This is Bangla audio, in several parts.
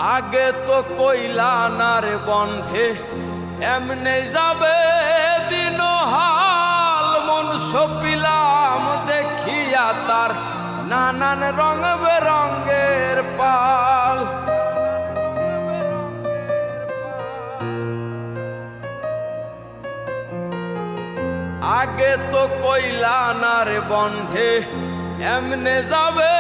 আগে তো কইলা না রে বন্ধে এমনে যাবে দিন হাল, মন সপিলাম দেখিয়া তার নানান রং বেরঙ্গের পাল। আগে তো কইলা না রে বন্ধে এমনে যাবে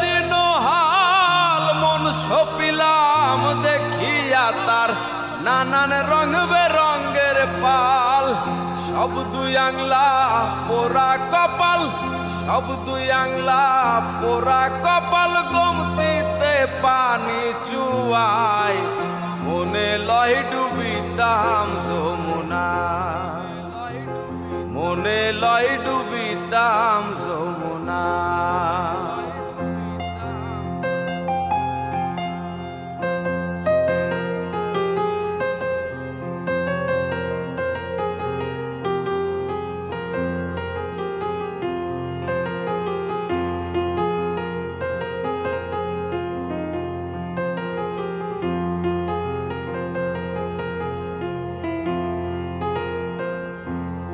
দিন হাল, মন সপিলাম দেখিয়া তার নানান রং বেরঙ্গের পাল। সব দুই আংলা পোড়া কপাল, সব দুই আংলা পোড়া কপাল, গোমতিতে পানি চুয়ায় মনে লয় ডুবিতাম যমুনায়, মনে লয় ডুবিতাম যমুনায়।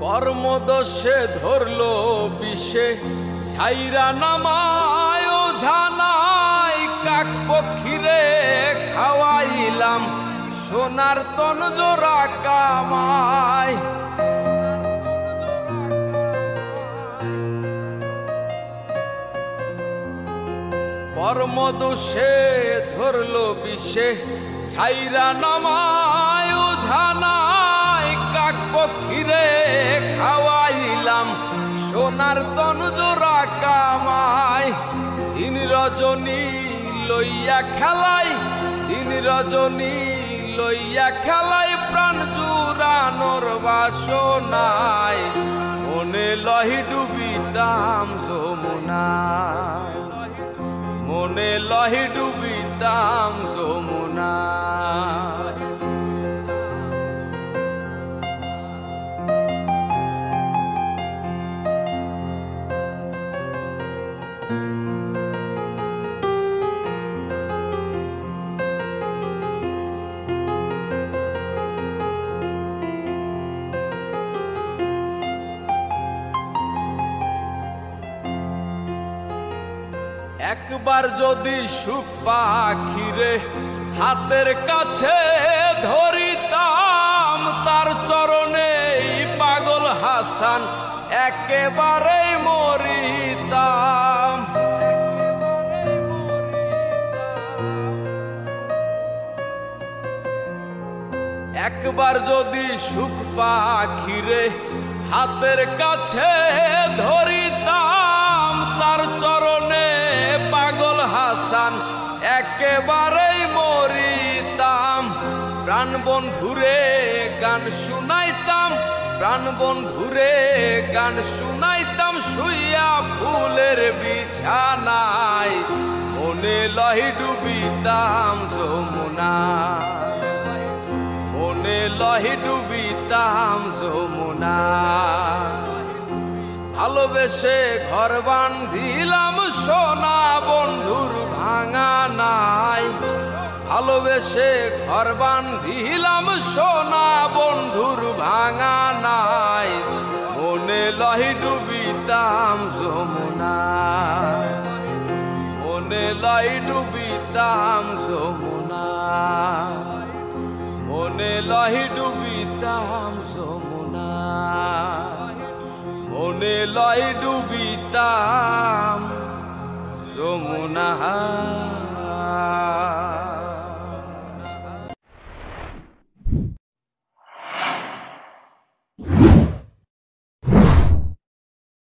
কর্মদোষে ধরলো বিষে ছাইরা নামায় ওঝানাই, কাক পক্ষীরে খাওয়াইলাম সোনার তন জোড়া কামাই। কর্মদোষে ধরলো বিষে ছাইরা নামায় ওঝানাই, কাক পক্ষীরে খাওয়াইলাম সোনার তন জোড়া কামাই। দিন রজনী লইয়া খেলাই, দিন রজনী লইয়া খেলাই, প্রাণ জুড়ানোর বাসনায় মনে লহি ডুবিতাম যমুনায়, মনে লহি ডুবিতাম যমুনায়। একবার যদি সুখ পাখিরে হাতের কাছে ধরিতাম, তার চরণে পাগল হাসান একেবারেই মরিতাম। একবার যদি সুখ পাখিরে হাতের কাছে ধরিতাম, তার চরণে পাগল হাসান একেবারেই মরিতাম। প্রাণ বন্ধুরে গান শুনাইতাম, প্রাণ বন্ধুরে গান শুনাইতাম, শুইয়া ফুলের বিছানায় মনে লহি ডুবিতাম যমুনায়, মনে লহি ডুবিতাম যমুনায়। ভালোবেসে ঘর বান্ধিলাম সোনা বন্ধুর ভাঙা নাই, ভালোবেসে ঘর বান্ধিলাম সোনা বন্ধুর ভাঙা নাই, মনে লহি ডুবিতাম যমুনায়, মনে লহি ডুবিতাম যমুনায়, মনে লহি ডুবিতাম যমুনায়, মনে লয় ডুবিতাম যমুনায়।